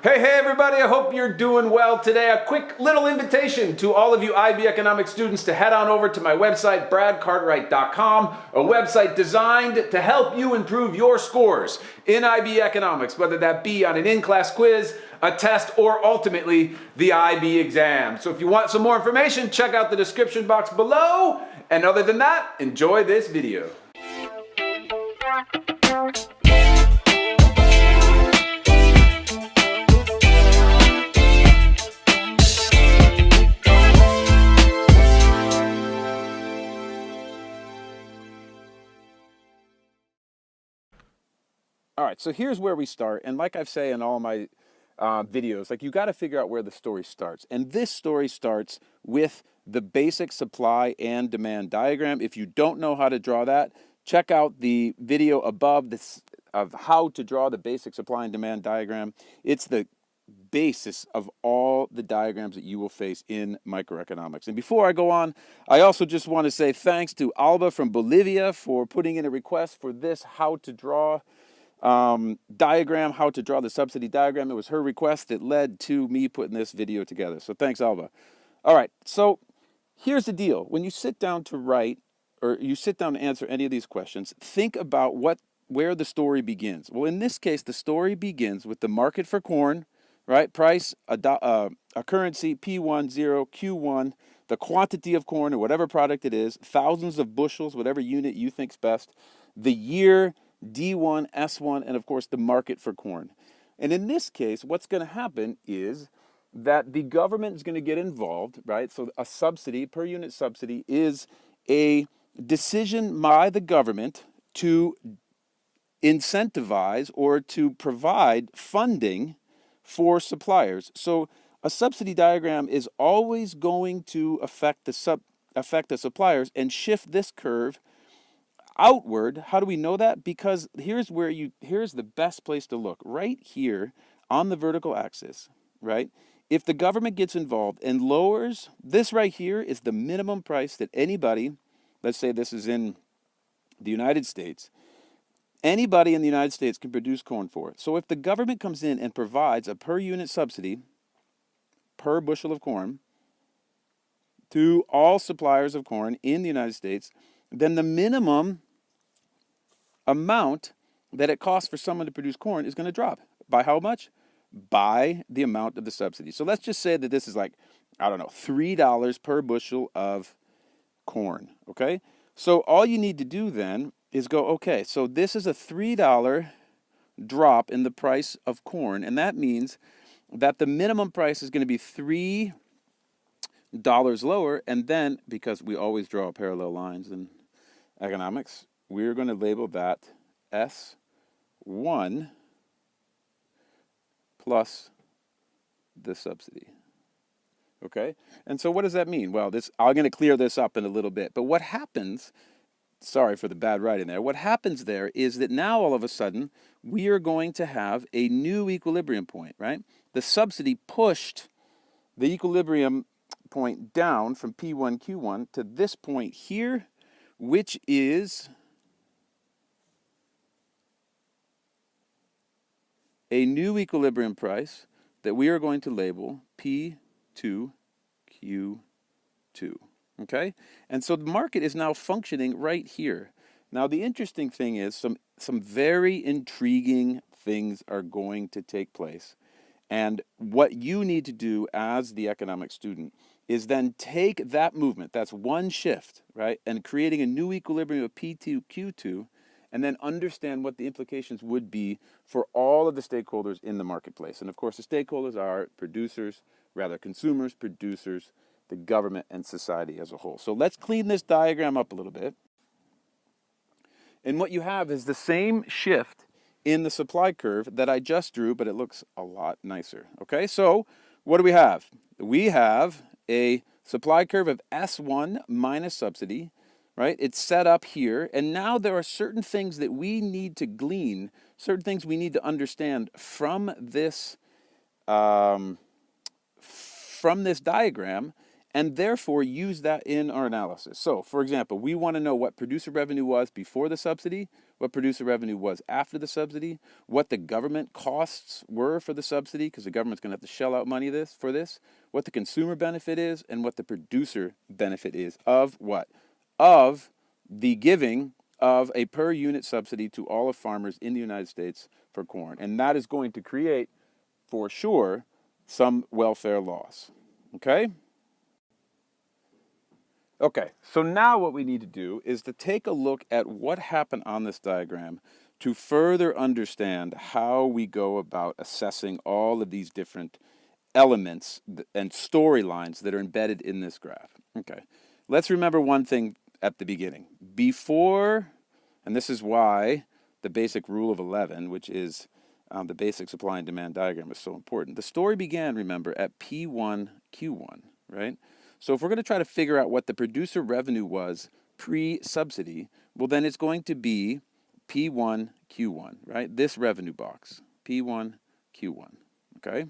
Hey everybody, I hope you're doing well today. A quick little invitation to all of you IB Economics students to head on over to my website, bradcartwright.com, a website designed to help you improve your scores in IB Economics, whether that be on an in-class quiz, a test, or ultimately the IB exam. So if you want some more information, check out the description box below. And other than that, enjoy this video. All right, so here's where we start. And like I've said in all my videos, like you got to figure out where the story starts. And this story starts with the basic supply and demand diagram. If you don't know how to draw that, check out the video above this of how to draw the basic supply and demand diagram. It's the basis of all the diagrams that you will face in microeconomics. And before I go on, I also just want to say thanks to Alba from Bolivia for putting in a request for this how to draw diagram, how to draw the subsidy diagram. It was her request that led to me putting this video together. So thanks, Alba. All right, so here's the deal. When you sit down to write, or you sit down to answer any of these questions, think about where the story begins. Well, in this case, the story begins with the market for corn, right? Price, a currency, P1, 0, Q1, the quantity of corn or whatever product it is, thousands of bushels, whatever unit you think's best, the year, D1, S1, and of course the market for corn. And in this case, what's going to happen is that the government is going to get involved, right? So a subsidy, per unit subsidy, is a decision by the government to incentivize or to provide funding for suppliers. So a subsidy diagram is always going to affect the suppliers and shift this curve outward. How do we know that? Because here's the best place to look. Right here on the vertical axis, right? If the government gets involved and lowers, this right here is the minimum price that anybody, let's say this is in the United States, anybody in the United States can produce corn for. So if the government comes in and provides a per unit subsidy per bushel of corn to all suppliers of corn in the United States, then the minimum amount that it costs for someone to produce corn is going to drop. By how much? By the amount of the subsidy. So let's just say that this is like, I don't know, $3 per bushel of corn, okay? So all you need to do then is go, okay, so this is a $3 drop in the price of corn, and that means that the minimum price is going to be $3 lower, and then, because we always draw parallel lines in economics, we're going to label that S1 plus the subsidy. Okay? And so what does that mean? Well, I'm going to clear this up in a little bit. But what happens, sorry for the bad writing there, what happens there is that now all of a sudden we are going to have a new equilibrium point, right? The subsidy pushed the equilibrium point down from P1, Q1 to this point here, which is a new equilibrium price that we are going to label P2, Q2, okay? And so the market is now functioning right here. Now the interesting thing is some very intriguing things are going to take place. And what you need to do as the economics student is then take that movement, that's one shift, right, and creating a new equilibrium of P2, Q2, and then understand what the implications would be for all of the stakeholders in the marketplace. And of course, the stakeholders are consumers, producers, the government, and society as a whole. So let's clean this diagram up a little bit. And what you have is the same shift in the supply curve that I just drew, but it looks a lot nicer. Okay, so what do we have? We have a supply curve of S1 minus subsidy, right? It's set up here, and now there are certain things that we need to glean, certain things we need to understand from this diagram, and therefore use that in our analysis. So, for example, we want to know what producer revenue was before the subsidy. what producer revenue was after the subsidy, what the government costs were for the subsidy, because the government's going to have to shell out money for this, what the consumer benefit is, and what the producer benefit is of what? Of the giving of a per unit subsidy to all of farmers in the United States for corn. And that is going to create, for sure, some welfare loss. Okay? Okay, so now what we need to do is to take a look at what happened on this diagram to further understand how we go about assessing all of these different elements and storylines that are embedded in this graph. Okay, let's remember one thing at the beginning. Before, and this is why the basic rule of 11, which is the basic supply and demand diagram, is so important. The story began, remember, at P1, Q1, right? So if we're going to try to figure out what the producer revenue was pre-subsidy, well, then it's going to be P1, Q1, right? This revenue box, P1, Q1, okay?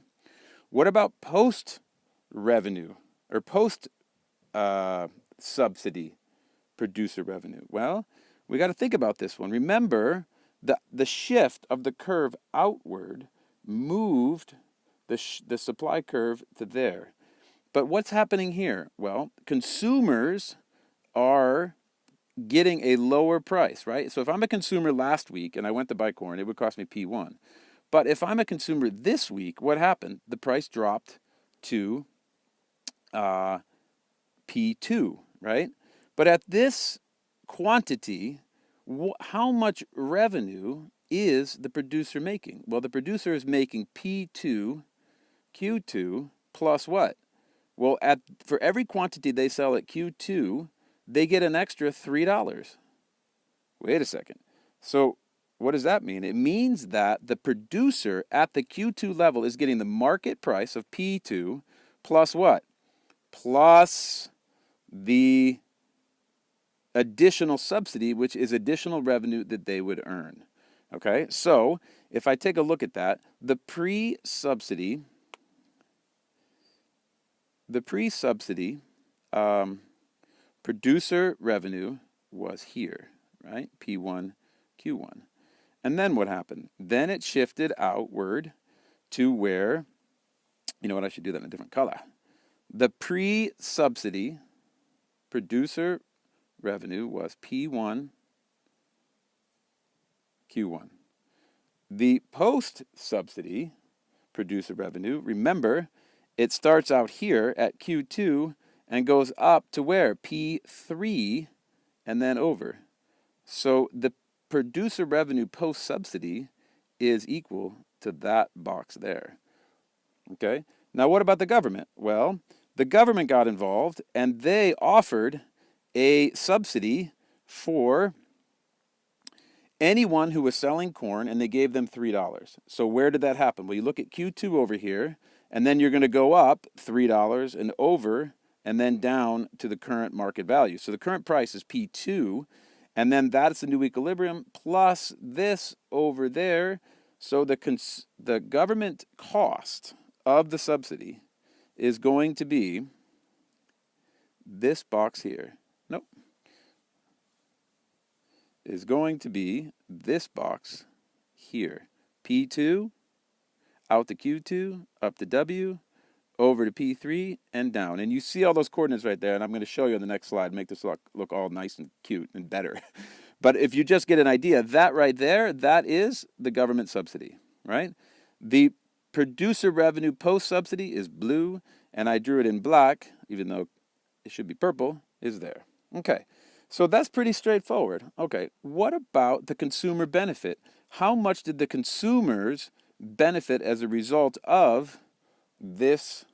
What about post-revenue or post-subsidy producer revenue? Well, we got to think about this one. Remember, the shift of the curve outward moved the supply curve to there. But what's happening here? Well, consumers are getting a lower price, right? So if I'm a consumer last week and I went to buy corn, it would cost me P1. But if I'm a consumer this week, what happened? The price dropped to P2, right? But at this quantity, how much revenue is the producer making? Well, the producer is making P2, Q2 plus what? Well, for every quantity they sell at Q2, they get an extra $3. Wait a second. So what does that mean? It means that the producer at the Q2 level is getting the market price of P2 plus what? Plus the additional subsidy, which is additional revenue that they would earn. Okay, so if I take a look at that, the pre-subsidy producer revenue was here, right? P1, Q1. And then what happened? Then it shifted outward to where, you know what, I should do that in a different color. The pre-subsidy producer revenue was P1, Q1. The post-subsidy producer revenue, remember, it starts out here at Q2 and goes up to where? P3 and then over. So the producer revenue post-subsidy is equal to that box there. Okay? Now what about the government? Well, the government got involved and they offered a subsidy for anyone who was selling corn, and they gave them $3. So where did that happen? Well, you look at Q2 over here, and then you're going to go up $3 and over, and then down to the current market value. So the current price is P2, and then that's the new equilibrium plus this over there. So the government cost of the subsidy is going to be this box here. Nope. Is going to be this box here. P2, out to Q2, up to W, over to P3, and down. And you see all those coordinates right there, and I'm going to show you on the next slide, make this look all nice and cute and better. But if you just get an idea, that right there, that is the government subsidy, right? The producer revenue post-subsidy is blue, and I drew it in black, even though it should be purple, is there. Okay, so that's pretty straightforward. Okay, what about the consumer benefit? How much did the consumers benefit as a result of this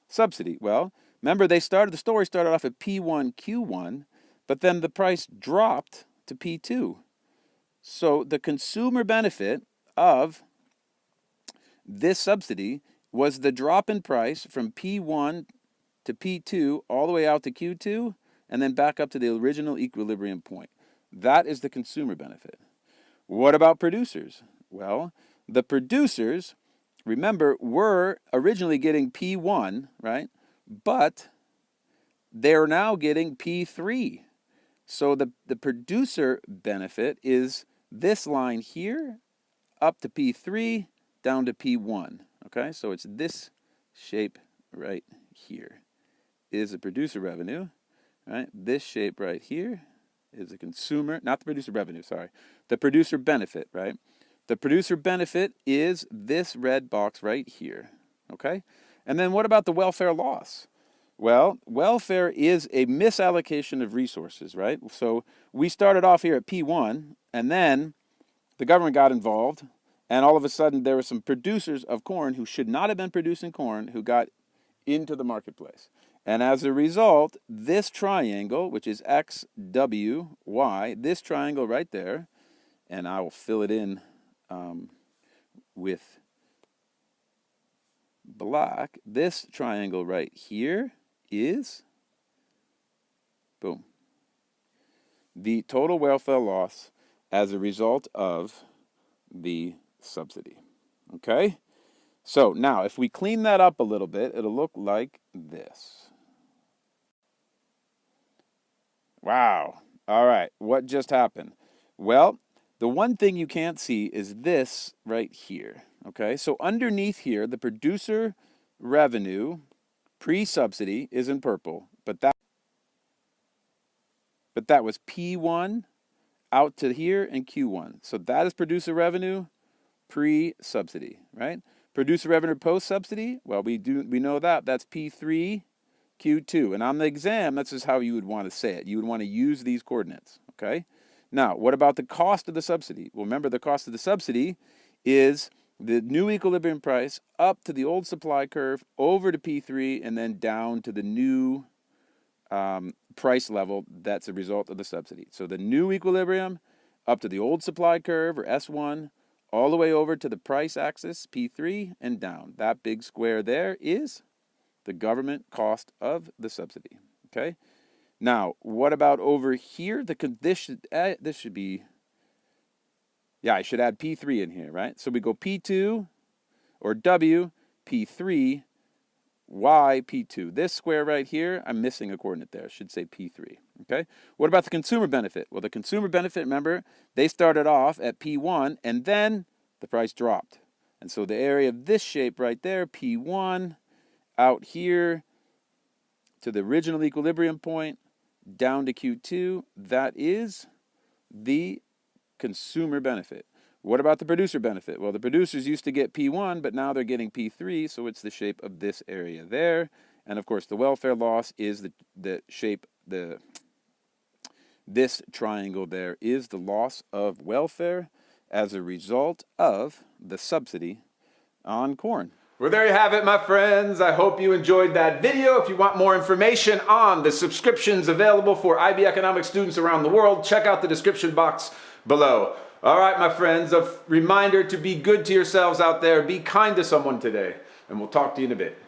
subsidy? Well, remember the story started off at P1, Q1, but then the price dropped to P2. So the consumer benefit of this subsidy was the drop in price from P1 to P2 all the way out to Q2 and then back up to the original equilibrium point. That is the consumer benefit. What about producers? Well, the producers, remember, were originally getting P1, right? But they're now getting P3. So the producer benefit is this line here up to P3 down to P1. Okay, so it's this shape right here is the producer revenue, right? This shape right here is the consumer, not the producer revenue, sorry, the producer benefit, right? The producer benefit is this red box right here, okay? And then what about the welfare loss? Well, welfare is a misallocation of resources, right? So we started off here at P1, and then the government got involved, and all of a sudden there were some producers of corn who should not have been producing corn who got into the marketplace. And as a result, this triangle, which is X, W, Y, this triangle right there, and I will fill it in with black, this triangle right here is, boom, the total welfare loss as a result of the subsidy. Okay? So now, if we clean that up a little bit, it'll look like this. Wow. All right. What just happened? Well, the one thing you can't see is this right here. Okay? So underneath here, the producer revenue pre-subsidy is in purple, but that was P1 out to here and Q1. So that is producer revenue pre-subsidy, right? Producer revenue post-subsidy, well, we know that's P3, Q2. And on the exam, that's just how you would want to say it. You would want to use these coordinates, okay? Now, what about the cost of the subsidy? Well, remember, the cost of the subsidy is the new equilibrium price up to the old supply curve, over to P3, and then down to the new price level that's a result of the subsidy. So the new equilibrium up to the old supply curve, or S1, all the way over to the price axis, P3, and down. That big square there is the government cost of the subsidy, okay? Now, what about over here? This should be, yeah, I should add P3 in here, right? So we go P2, or W, P3, Y, P2. This square right here, I'm missing a coordinate there. I should say P3, okay? What about the consumer benefit? Well, the consumer benefit, remember, they started off at P1, and then the price dropped. And so the area of this shape right there, P1, out here to the original equilibrium point, down to Q2, that is the consumer benefit. What about the producer benefit? Well, the producers used to get P1, but now they're getting P3, so it's the shape of this area there. And of course, the welfare loss is the shape, this triangle there is the loss of welfare as a result of the subsidy on corn. Well, there you have it, my friends. I hope you enjoyed that video. If you want more information on the subscriptions available for IB Economics students around the world, check out the description box below. All right, my friends, a reminder to be good to yourselves out there. Be kind to someone today, and we'll talk to you in a bit.